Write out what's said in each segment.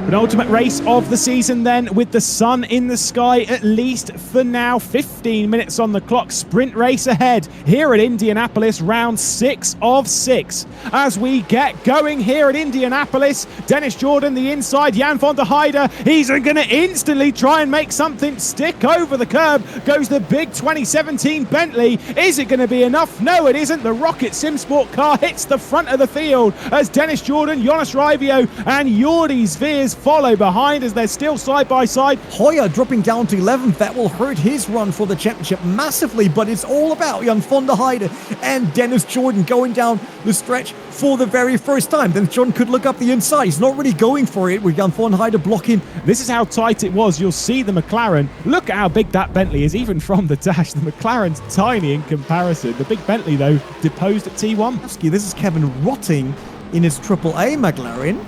Penultimate race of the season then, with the sun in the sky, at least for now. 15 minutes on the clock, sprint race ahead here at Indianapolis, round 6 of 6. As we get going here at Indianapolis, Dennis Jordan the inside, Jan van der Heyde, he's going to instantly try and make something stick over the curb. Goes the big 2017 Bentley. Is it going to be enough? No, it isn't. The Rocket Sim Sport car hits the front of the field as Dennis Jordan, Jonas Raivio and Jordi Zveers follow behind as they're still side by side. Hoyer dropping down to 11th. That will hurt his run for the championship massively, but it's all about Jan van der Heyde and Dennis Jordan going down the stretch for the very first time. Then John could look up the inside. He's not really going for it with Jan van der Heyde blocking. This is how tight it was. You'll see the McLaren. Look at how big that Bentley is, even from the dash. The McLaren's tiny in comparison. The big Bentley, though, deposed at T1. This is Kevin Rotting in his AAA McLaren.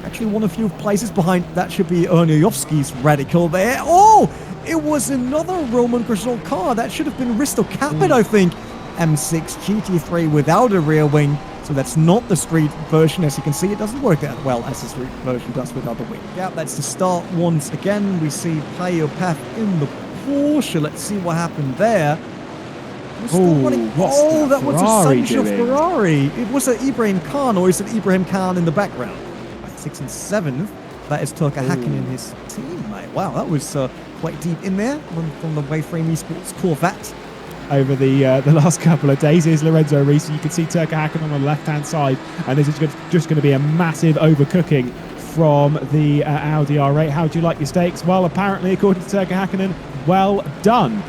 Actually won a few places behind. That should be Erniowski's Radical there. Oh, it was another Roman Grosjean car. That should have been Risto Capit, I think. M6 GT3 without a rear wing. So that's not the street version. As you can see, it doesn't work that well as the street version does without the wing. Yeah, that's the start once again. We see Payo Path in the Porsche. Let's see what happened there. That was a Sancho Ferrari. It was an Ibrahim Khan, or is it Ibrahim Khan in the background? 6th and 7th. That is Turka Hakkinen in his teammate. Wow, that was quite deep in there from the Wayframe Esports Corvette. Over the last couple of days, here's Lorenzo Risi. You can see Turka Hakkinen on the left-hand side, and this is just going to be a massive overcooking from the Audi R8. How do you like your steaks? Well, apparently, according to Turka Hakkinen, well done.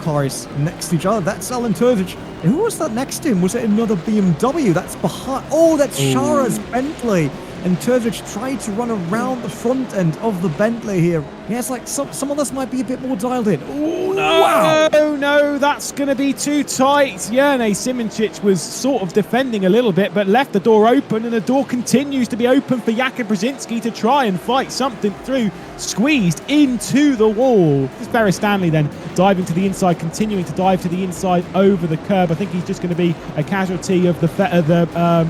Cars next to each other. That's Alan Turzic. And who was that next to him? Was it another BMW? That's behind. Oh, that's Shara's Bentley. And Turzic tried to run around the front end of the Bentley here. Yeah, it's like some of us might be a bit more dialed in. Oh, no! Wow. No, that's going to be too tight. Jerne Simoncic was sort of defending a little bit, but left the door open, and the door continues to be open for Jakub Brzezinski to try and fight something through. Squeezed into the wall. It's Ferris Stanley then diving to the inside, continuing to dive to the inside over the curb. I think he's just going to be a casualty of the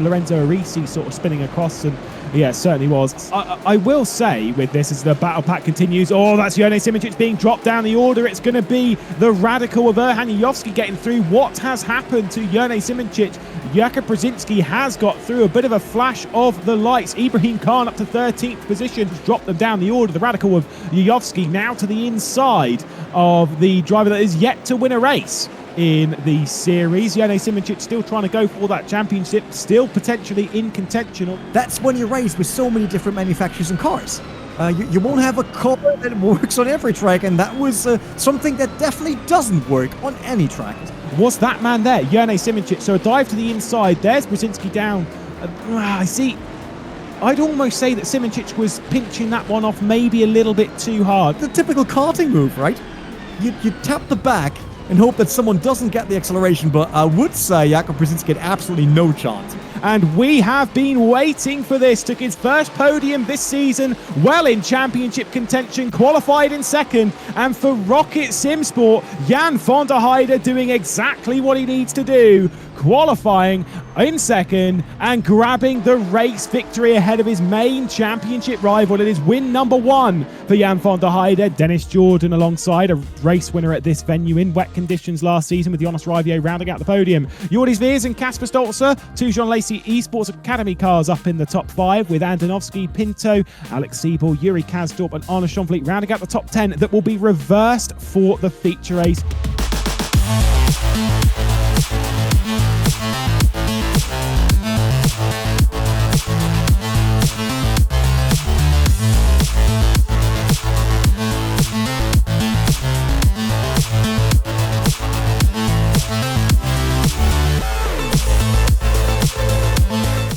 Lorenzo Risi sort of spinning across, and yeah, it certainly was. I will say with this, as the battle pack continues, oh, that's Jerne Simoncic being dropped down the order. It's going to be the Radical of Erhan Yovski getting through. What has happened to Jerne Simoncic? Jakub Brzezinski has got through. A bit of a flash of the lights. Ibrahim Khan up to 13th position, dropped them down the order. The Radical of Yovski now to the inside of the driver that is yet to win a race in the series. Jerne Simoncic still trying to go for that championship, still potentially in contention. That's when you race with so many different manufacturers and cars. You won't have a car that works on every track, and that was something that definitely doesn't work on any track. Was that man there? Jerne Simoncic. So a dive to the inside. There's Brzezinski down. I see. I'd almost say that Simoncic was pinching that one off maybe a little bit too hard. The typical karting move, right? You tap the back and hope that someone doesn't get the acceleration, but I would say Jakub Brzezinski had absolutely no chance. And we have been waiting for this. Took his first podium this season, well in championship contention, qualified in second. And for Rocket Sim Sport, Jan van der Heyde doing exactly what he needs to do, qualifying in second and grabbing the race victory ahead of his main championship rival. It is win number 1 for Jan van der Heyde. Dennis Jordan alongside a race winner at this venue in wet conditions last season, with Jonas Raivio rounding out the podium. Jordi Zveers and Kasper Stolzer, 2 John Lacey Esports Academy cars up in the top 5, with Andonovski, Pinto, Alex Siebel, Yuri Kazdorp and Arne Schonfleet rounding out the top 10 that will be reversed for the feature race.